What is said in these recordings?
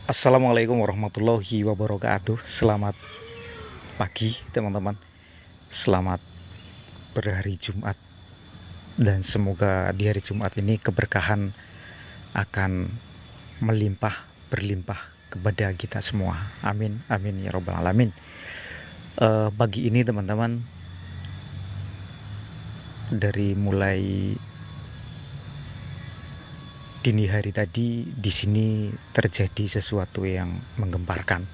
Assalamualaikum warahmatullahi wabarakatuh. Selamat pagi teman-teman. Selamat berhari Jumat. Dan semoga di hari Jumat ini keberkahan akan melimpah berlimpah kepada kita semua. Amin amin ya robbal alamin. Pagi ini teman-teman, dari mulai dini hari tadi di sini terjadi sesuatu yang menggemparkan.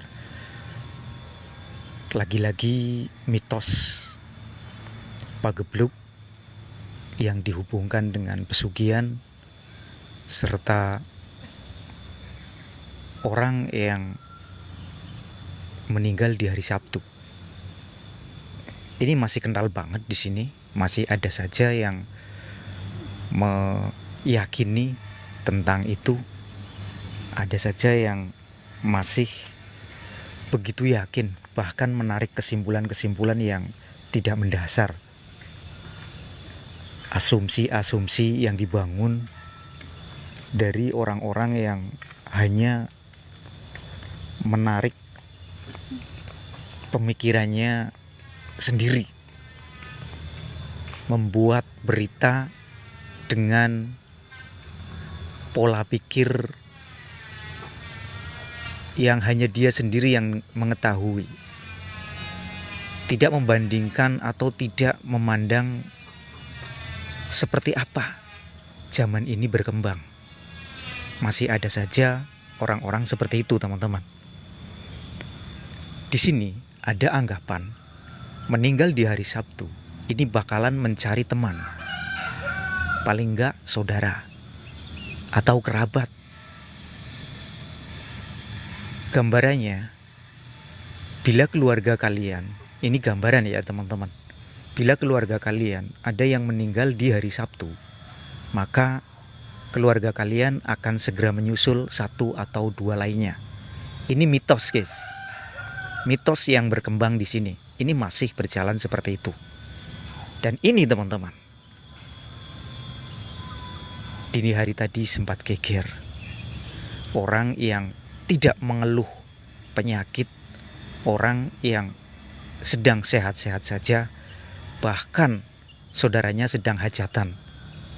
Lagi-lagi mitos pagebluk yang dihubungkan dengan pesugihan serta orang yang meninggal di hari Sabtu. Ini masih kental banget di sini, masih ada saja yang meyakini tentang itu. Ada saja yang masih begitu yakin, bahkan menarik kesimpulan-kesimpulan yang tidak mendasar. Asumsi-asumsi yang dibangun dari orang-orang yang hanya menarik pemikirannya sendiri, membuat berita dengan pola pikir yang hanya dia sendiri yang mengetahui, tidak membandingkan atau tidak memandang seperti apa zaman ini berkembang. Masih ada saja orang-orang seperti itu, teman-teman. Di sini ada anggapan meninggal di hari Sabtu ini bakalan mencari teman, paling enggak saudara atau kerabat. Gambarannya, bila keluarga kalian, ini gambaran ya teman-teman, bila keluarga kalian ada yang meninggal di hari Sabtu, maka keluarga kalian akan segera menyusul satu atau dua lainnya. Ini mitos, guys. Mitos yang berkembang di sini. Ini masih berjalan seperti itu. Dan ini teman-teman, dini hari tadi sempat geger. Orang yang tidak mengeluh penyakit, orang yang sedang sehat-sehat saja, bahkan saudaranya sedang hajatan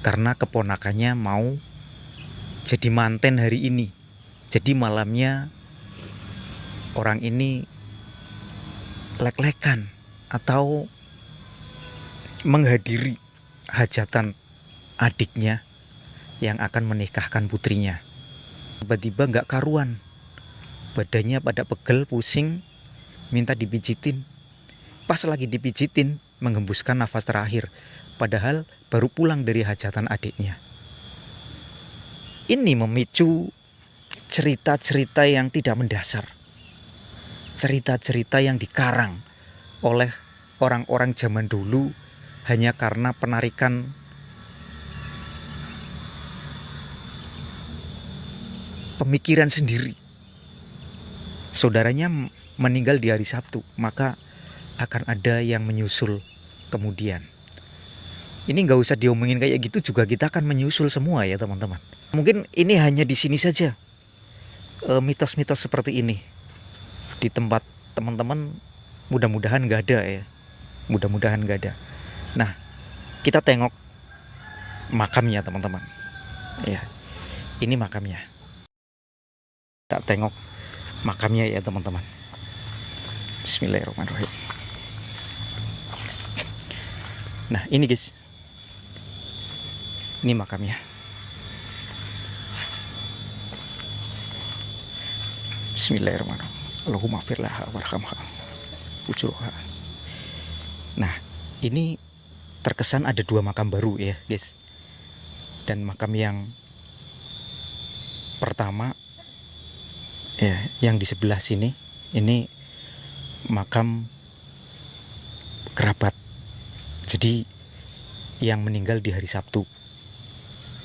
karena keponakannya mau jadi manten hari ini. Jadi malamnya orang ini lek-lekan atau menghadiri hajatan adiknya yang akan menikahkan putrinya. Tiba-tiba gak karuan, badannya pada pegel, pusing, minta dipijitin. Pas lagi dipijitin, menghembuskan nafas terakhir, padahal baru pulang dari hajatan adiknya. Ini memicu cerita-cerita yang tidak mendasar, cerita-cerita yang dikarang oleh orang-orang zaman dulu hanya karena penarikan pemikiran sendiri. Saudaranya meninggal di hari Sabtu, maka akan ada yang menyusul kemudian. Ini nggak usah diomongin kayak gitu juga kita akan menyusul semua ya teman-teman. Mungkin ini hanya di sini saja mitos-mitos seperti ini di tempat teman-teman. Mudah-mudahan nggak ada ya. Mudah-mudahan nggak ada. Nah, kita tengok makamnya teman-teman. Ya, ini makamnya. Kita tengok makamnya ya teman-teman. Bismillahirrahmanirrahim. Nah ini guys, ini makamnya. Bismillahirrahmanirrahim. Allahumma firlaha warhamha ujruha. Nah ini terkesan ada dua makam baru ya guys. Dan makam yang pertama ya, yang di sebelah sini, ini makam kerabat. Jadi yang meninggal di hari Sabtu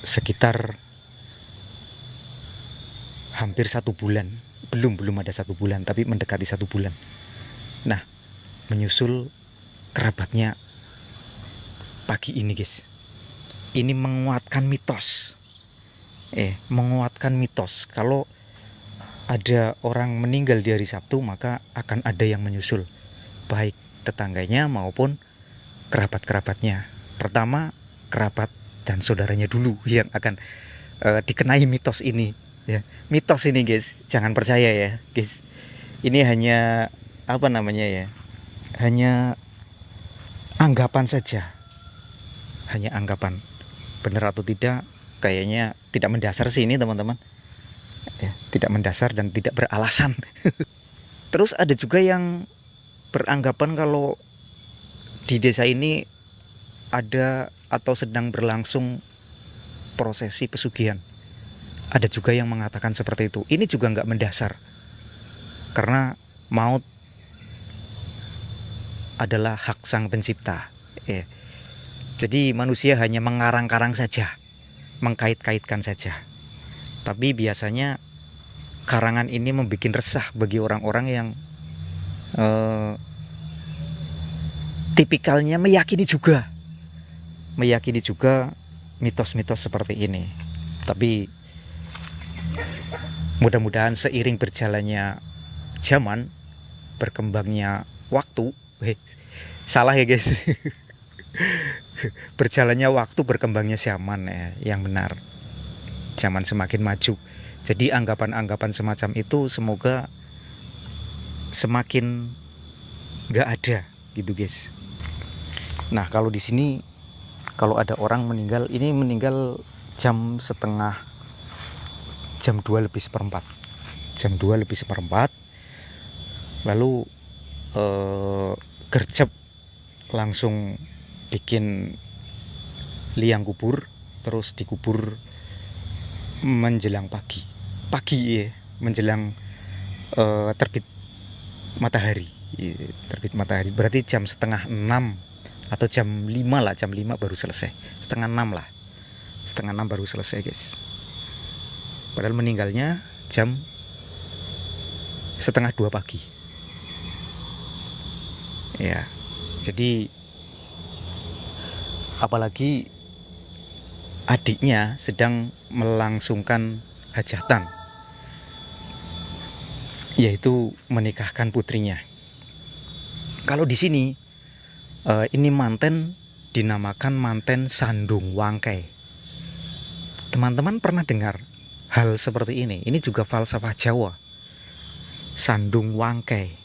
sekitar hampir 1 bulan. Belum ada 1 bulan, tapi mendekati 1 bulan. Nah, menyusul kerabatnya pagi ini guys. Ini menguatkan mitos. Menguatkan mitos kalau ada orang meninggal di hari Sabtu, maka akan ada yang menyusul, baik tetangganya maupun kerabat-kerabatnya. Pertama, kerabat dan saudaranya dulu yang akan dikenai mitos ini ya. Mitos ini guys, jangan percaya ya guys. Ini hanya apa namanya ya, hanya anggapan saja, hanya anggapan. Benar atau tidak kayaknya tidak mendasar sih ini teman-teman ya, tidak mendasar dan tidak beralasan. Terus ada juga yang beranggapan kalau di desa ini ada atau sedang berlangsung prosesi pesugihan. Ada juga yang mengatakan seperti itu. Ini juga nggak mendasar, karena maut adalah hak sang pencipta ya. Jadi manusia hanya mengarang-karang saja, mengkait-kaitkan saja. Tapi biasanya karangan ini membuat resah bagi orang-orang yang tipikalnya meyakini juga mitos-mitos seperti ini. Tapi mudah-mudahan seiring berjalannya zaman, berkembangnya waktu, salah ya guys. Berjalannya waktu, berkembangnya zaman ya, yang benar. Zaman semakin maju. Jadi anggapan-anggapan semacam itu semoga semakin nggak ada gitu guys. Nah kalau di sini kalau ada orang meninggal, ini meninggal jam 2 lebih seperempat. Jam 2 lebih seperempat. Lalu gercep langsung bikin liang kubur, terus dikubur menjelang pagi ya, menjelang terbit matahari. Terbit matahari berarti jam 5:30 atau jam 5 lah, jam 5 baru selesai, 5:30 lah, 5:30 baru selesai guys. Padahal meninggalnya jam 1:30 pagi ya. Jadi apalagi adiknya sedang melangsungkan hajatan, yaitu menikahkan putrinya. Kalau di sini ini manten dinamakan manten Sandung Wangkai. Teman-teman pernah dengar hal seperti ini? Ini juga falsafah Jawa. Sandung Wangkai.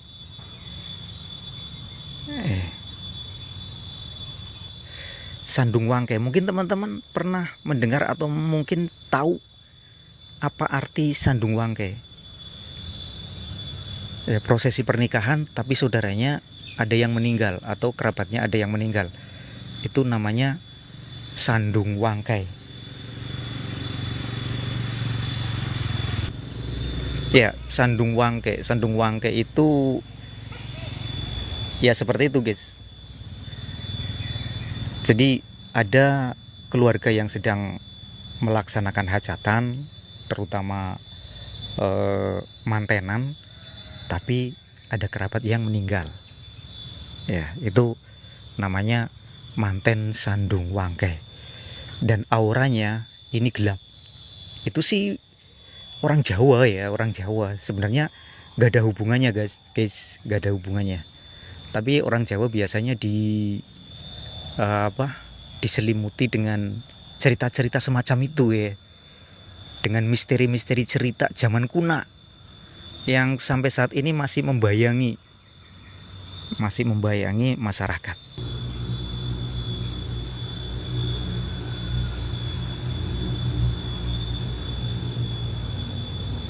Sandung Wangkai. Mungkin teman-teman pernah mendengar atau mungkin tahu apa arti Sandung Wangkai. Prosesi pernikahan tapi saudaranya ada yang meninggal atau kerabatnya ada yang meninggal. Itu namanya Sandung Wangkai. Ya, Sandung Wangkai. Sandung Wangkai itu ya seperti itu guys. Jadi ada keluarga yang sedang melaksanakan hajatan, terutama mantenan, tapi ada kerabat yang meninggal. Ya, itu namanya manten Sandung Wangkai. Dan auranya ini gelap. Itu sih orang Jawa ya, orang Jawa. Sebenarnya gak ada hubungannya guys, gak ada hubungannya. Tapi orang Jawa biasanya diselimuti dengan cerita-cerita semacam itu ya, dengan misteri-misteri cerita zaman kuno yang sampai saat ini masih membayangi masyarakat.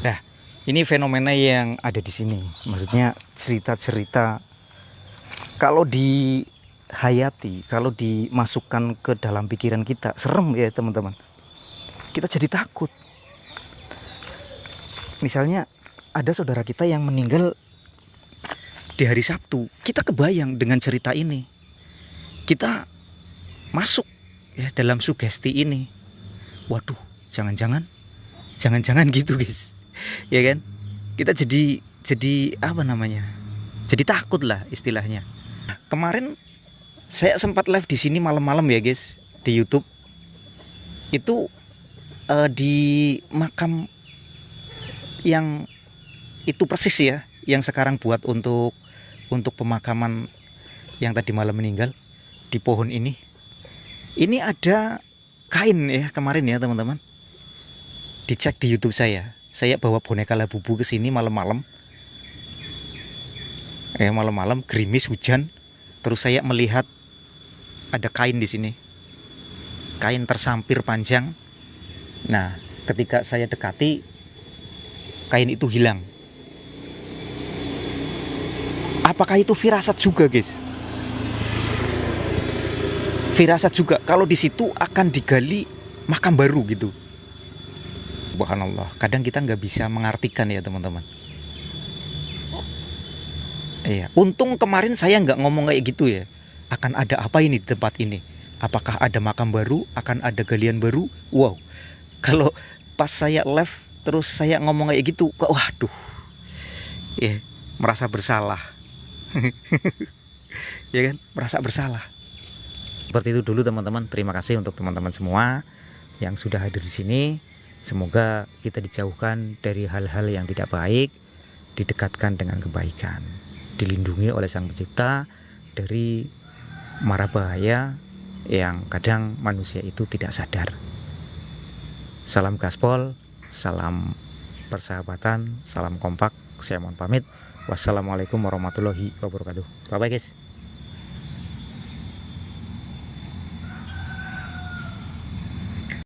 Nah, ini fenomena yang ada di sini. Maksudnya cerita-cerita kalau dihayati, kalau dimasukkan ke dalam pikiran kita, serem ya teman-teman. Kita jadi takut. Misalnya ada saudara kita yang meninggal di hari Sabtu, kita kebayang dengan cerita ini. Kita masuk ya dalam sugesti ini. Waduh, jangan-jangan gitu guys. Ya kan? Kita jadi apa namanya? Jadi takut lah istilahnya. Kemarin saya sempat live di sini malam-malam ya guys, di YouTube. Itu di makam yang itu persis ya yang sekarang buat untuk pemakaman yang tadi malam meninggal di pohon ini. Ini ada kain ya kemarin ya teman-teman. Dicek di YouTube saya. Saya bawa boneka Labubu ke sini malam-malam. Malam-malam gerimis hujan. Terus saya melihat ada kain di sini. Kain tersampir panjang. Nah, ketika saya dekati, kain itu hilang. Apakah itu firasat juga, guys? Firasat juga kalau di situ akan digali makam baru gitu. Subhanallah, kadang kita nggak bisa mengartikan ya teman-teman. Iya, untung kemarin saya nggak ngomong kayak gitu ya. Akan ada apa ini di tempat ini? Apakah ada makam baru? Akan ada galian baru? Wow, kalau pas saya live terus saya ngomong kayak gitu, kok waduh, ya merasa bersalah. Ya kan, merasa bersalah. Seperti itu dulu teman-teman. Terima kasih untuk teman-teman semua yang sudah hadir di sini. Semoga kita dijauhkan dari hal-hal yang tidak baik, didekatkan dengan kebaikan, dilindungi oleh Sang Pencipta dari mara bahaya yang kadang manusia itu tidak sadar. Salam gaspol, salam persahabatan, salam kompak. Saya mohon pamit. Wassalamualaikum warahmatullahi wabarakatuh. Bye bye guys.